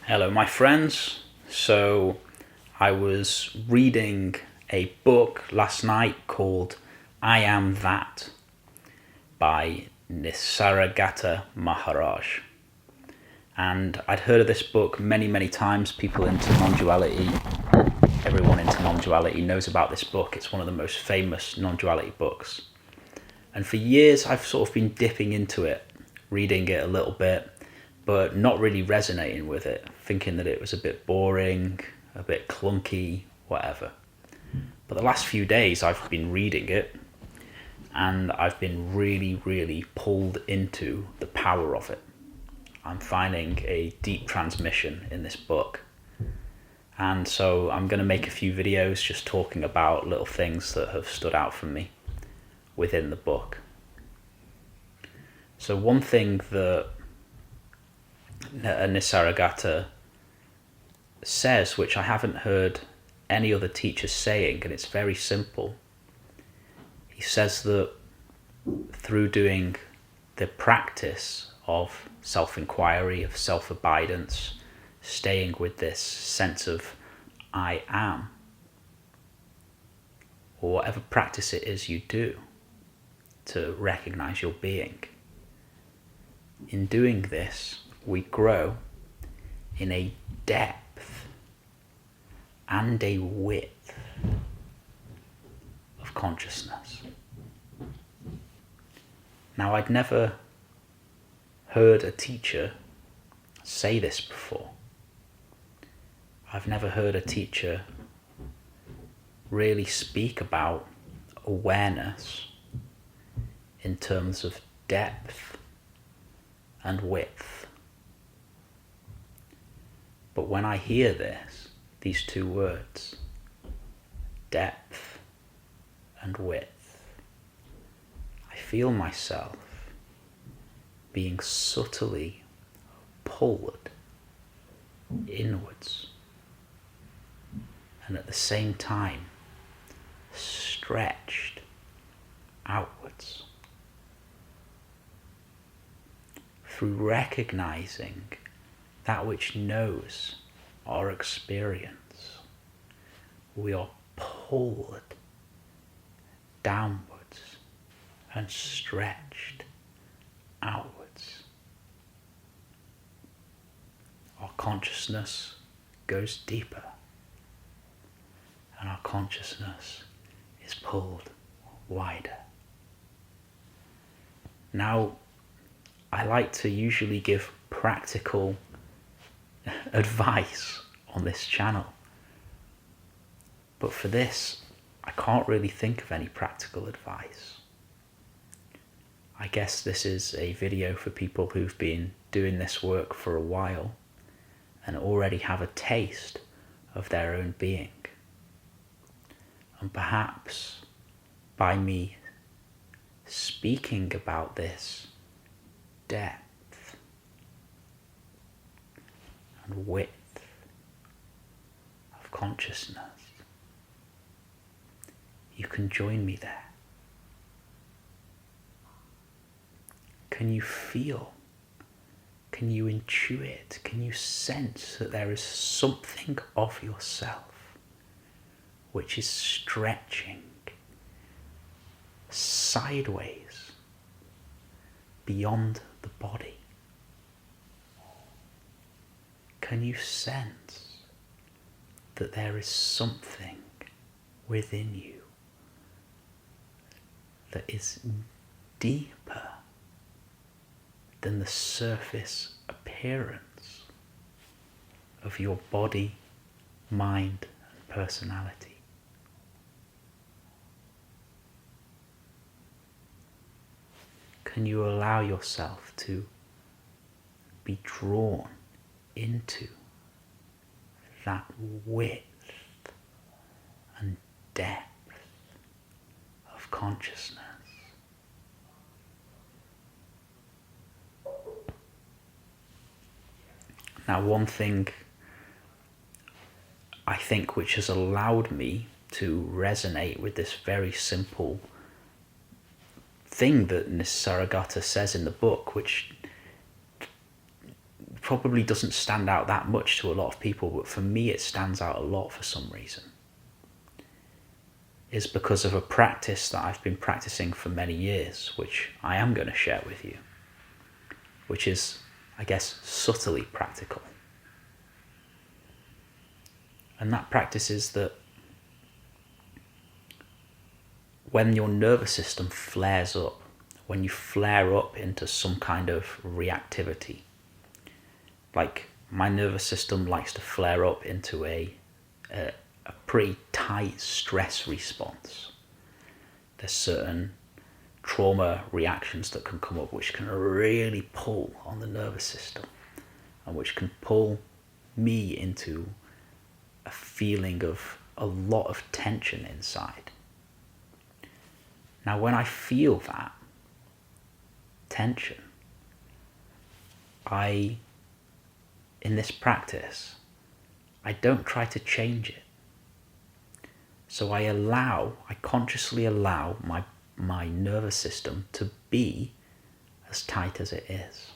Hello, my friends. So, I was reading a book last night called I Am That by Nisargadatta Maharaj. And I'd heard of this book many, many times. People into non-duality, everyone into non-duality knows about this book. It's one of the most famous non-duality books. And for years, I've sort of been dipping into it, reading it a little bit, but not really resonating with it, thinking that it was a bit boring, a bit clunky, whatever. But the last few days I've been reading it and I've been really, really pulled into the power of it. I'm finding a deep transmission in this book. And so I'm going to make a few videos just talking about little things that have stood out for me within the book. So one thing that Nisargadatta says, which I haven't heard any other teacher saying, and it's very simple. He says that through doing the practice of self-inquiry, of self-abidance, staying with this sense of I am, or whatever practice it is you do to recognize your being, in doing this, we grow in a depth and a width of consciousness. Now, I'd never heard a teacher say this before. I've never heard a teacher really speak about awareness in terms of depth and width. But when I hear these two words, depth and width, I feel myself being subtly pulled inwards and at the same time stretched outwards through recognizing that which knows our experience. We are pulled downwards and stretched outwards. Our consciousness goes deeper, and our consciousness is pulled wider. Now, I like to usually give practical advice on this channel, but for this I can't really think of any practical advice. I guess this is a video for people who've been doing this work for a while and already have a taste of their own being, and perhaps by me speaking about this depth and width of consciousness, you can join me there. Can you feel? Can you intuit? Can you sense that there is something of yourself which is stretching sideways beyond the body? Can you sense that there is something within you that is deeper than the surface appearance of your body, mind, and personality? Can you allow yourself to be drawn into that width and depth of consciousness? Now, one thing I think which has allowed me to resonate with this very simple thing that Nisargadatta says in the book, which probably doesn't stand out that much to a lot of people, but for me it stands out a lot for some reason, is because of a practice that I've been practicing for many years, which I am going to share with you, which is, I guess, subtly practical. And that practice is that when your nervous system flares up, when you flare up into some kind of reactivity, like my nervous system likes to flare up into a pretty tight stress response. There's certain trauma reactions that can come up which can really pull on the nervous system and which can pull me into a feeling of a lot of tension inside. Now, when I feel that tension, in this practice, I don't try to change it. So I consciously allow my nervous system to be as tight as it is.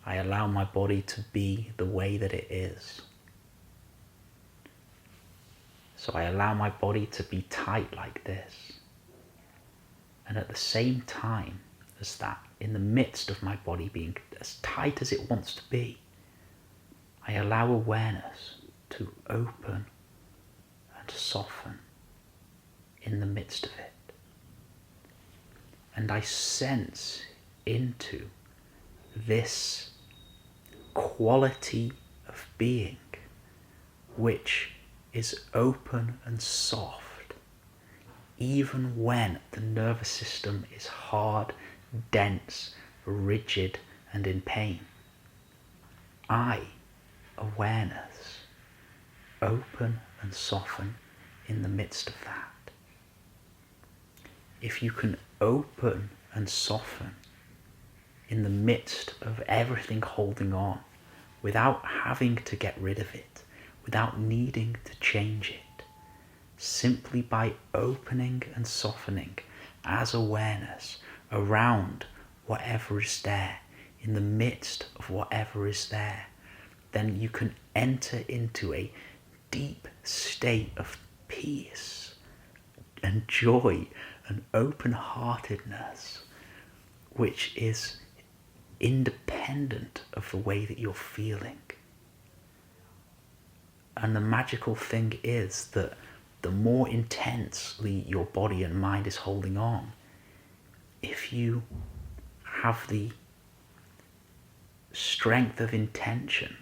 I allow my body to be the way that it is. So I allow my body to be tight like this. And at the same time as that, in the midst of my body being as tight as it wants to be, I allow awareness to open and soften in the midst of it. And I sense into this quality of being which is open and soft, even when the nervous system is hard, dense, rigid, and in pain. Awareness, open and soften in the midst of that. If you can open and soften in the midst of everything holding on, without having to get rid of it, without needing to change it, simply by opening and softening as awareness around whatever is there, in the midst of whatever is there, then you can enter into a deep state of peace and joy and open-heartedness, which is independent of the way that you're feeling. And the magical thing is that the more intensely your body and mind is holding on, if you have the strength of intention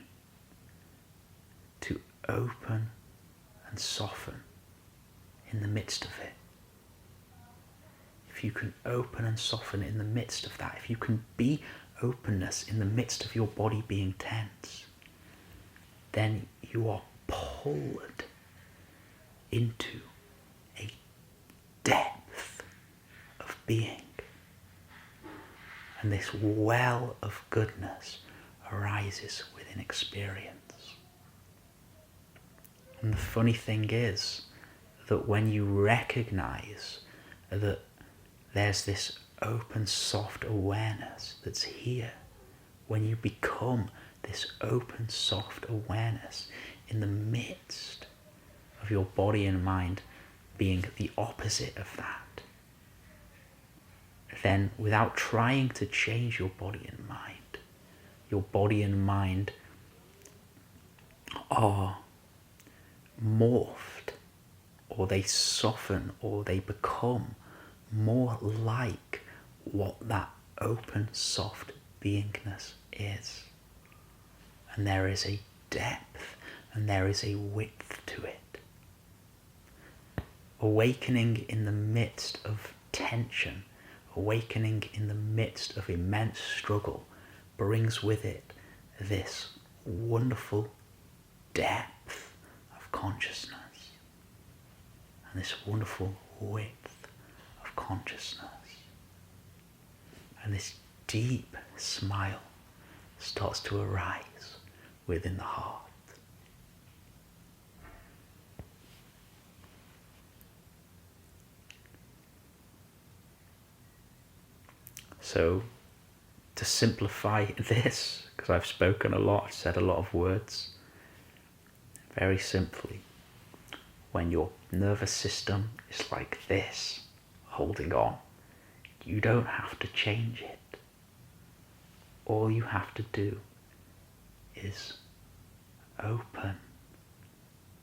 to open and soften in the midst of it, if you can open and soften in the midst of that, if you can be openness in the midst of your body being tense, then you are pulled into a depth of being. And this well of goodness arises within experience. And the funny thing is that when you recognize that there's this open, soft awareness that's here, when you become this open, soft awareness in the midst of your body and mind being the opposite of that, then without trying to change your body and mind are morphed, or they soften, or they become more like what that open, soft beingness is. And there is a depth and there is a width to it. Awakening in the midst of tension, awakening in the midst of immense struggle, brings with it this wonderful depth of consciousness and this wonderful width of consciousness. And this deep smile starts to arise within the heart. So to simplify this, because I've spoken a lot, I've said a lot of words, very simply, when your nervous system is like this, holding on, you don't have to change it. All you have to do is open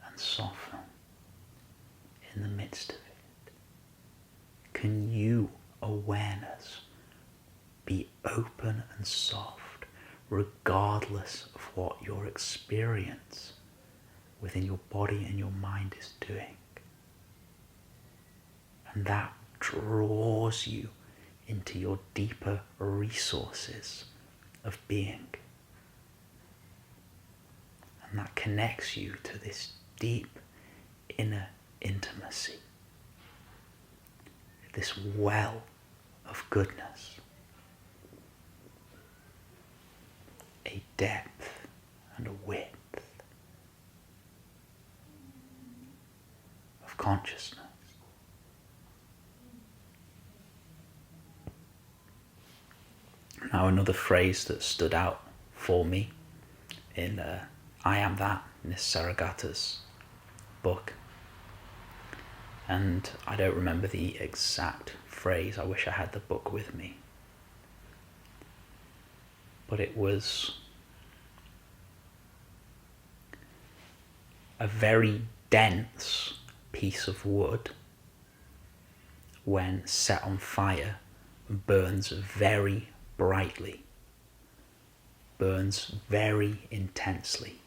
and soften in the midst of it. Can you, awareness, be open and soft regardless of what your experience within your body and your mind is doing? And that draws you into your deeper resources of being. And that connects you to this deep inner intimacy, this well of goodness, a depth and a width of consciousness. Now, another phrase that stood out for me in I Am That, Nisargadatta's book, and I don't remember the exact phrase, I wish I had the book with me, but it was a very dense piece of wood, when set on fire, burns very brightly, burns very intensely.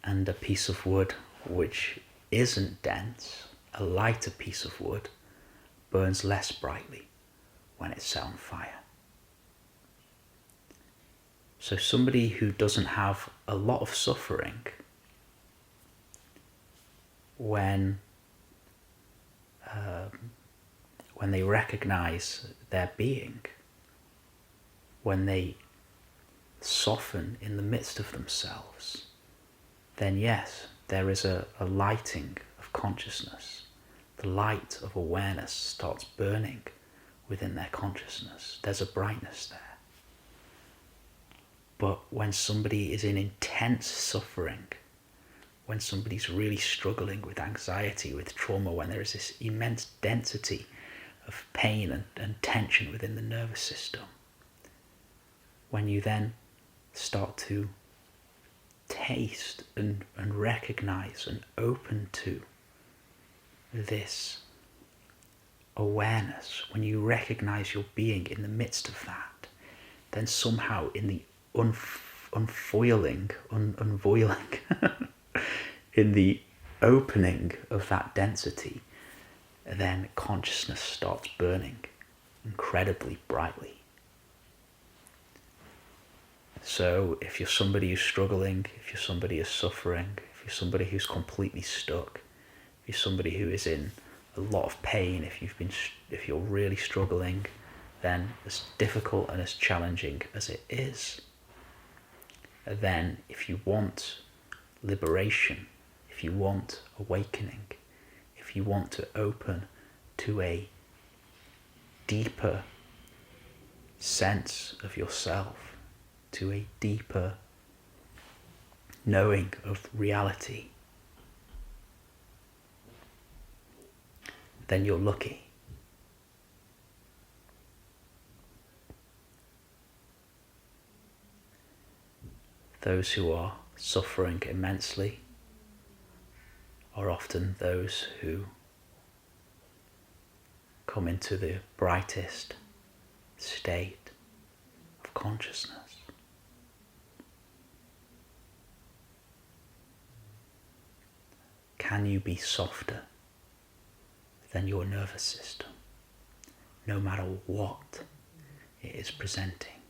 And a piece of wood which isn't dense, a lighter piece of wood, burns less brightly when it's set on fire. So somebody who doesn't have a lot of suffering, when they recognize their being, when they soften in the midst of themselves, then yes, there is a lighting of consciousness. The light of awareness starts burning within their consciousness. There's a brightness there. But when somebody is in intense suffering, when somebody's really struggling with anxiety, with trauma, when there is this immense density of pain and tension within the nervous system, when you then start to taste and recognize and open to this awareness, when you recognize your being in the midst of that, then somehow in the unfoiling, in the opening of that density, then consciousness starts burning incredibly brightly. So if you're somebody who's struggling, if you're somebody who's suffering, if you're somebody who's completely stuck, if you're somebody who is in a lot of pain, if you're really struggling, then as difficult and as challenging as it is, then if you want liberation, if you want awakening, if you want to open to a deeper sense of yourself, to a deeper knowing of reality, then you're lucky. Those who are suffering immensely are often those who come into the brightest state of consciousness. Can you be softer than your nervous system, no matter what it is presenting?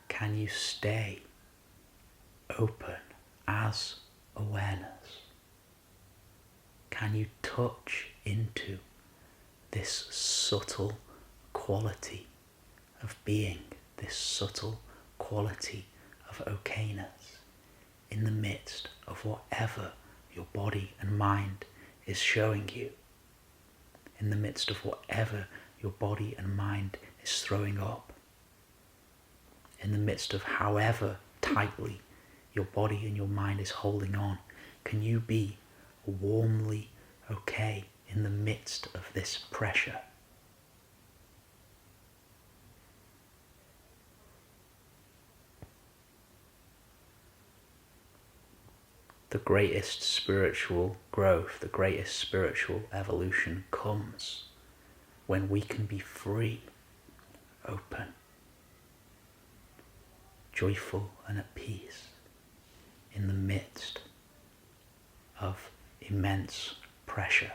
Can you stay open as awareness? Can you touch into this subtle quality of being, this subtle quality of okayness in the midst of whatever your body and mind is showing you, in the midst of whatever your body and mind is throwing up, in the midst of however tightly your body and your mind is holding on, can you be warmly okay in the midst of this pressure? The greatest spiritual growth, the greatest spiritual evolution comes when we can be free, open, joyful and at peace in the midst of immense pressure.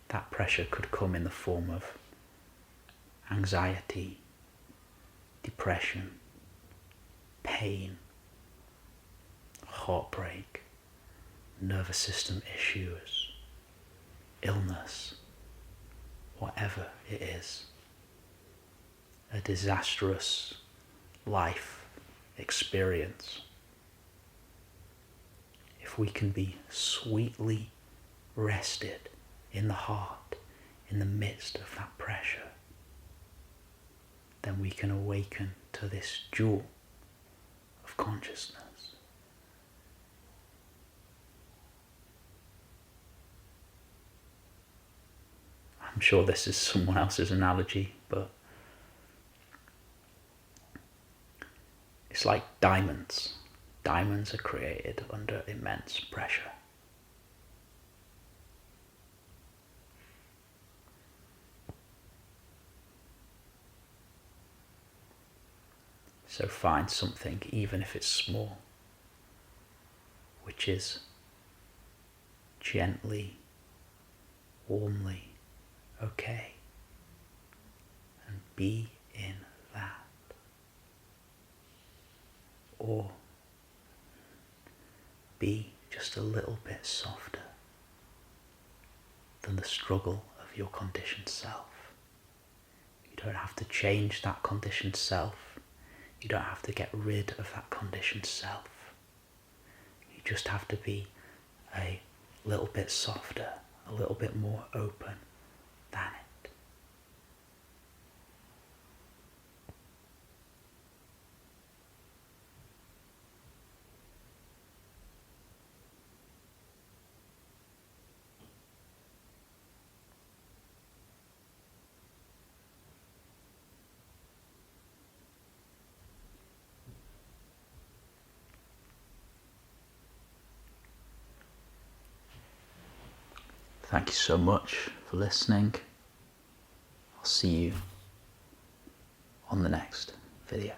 That pressure could come in the form of anxiety, depression, pain, heartbreak, nervous system issues, illness, whatever it is, a disastrous life experience. If we can be sweetly rested in the heart, in the midst of that pressure, then we can awaken to this jewel of consciousness. I'm sure this is someone else's analogy, but it's like diamonds. Diamonds are created under immense pressure. So find something, even if it's small, which is gently, warmly okay, and be in that. Or be just a little bit softer than the struggle of your conditioned self. You don't have to change that conditioned self. You don't have to get rid of that conditioned self. You just have to be a little bit softer, a little bit more open than it. Thank you so much for listening. I'll see you on the next video.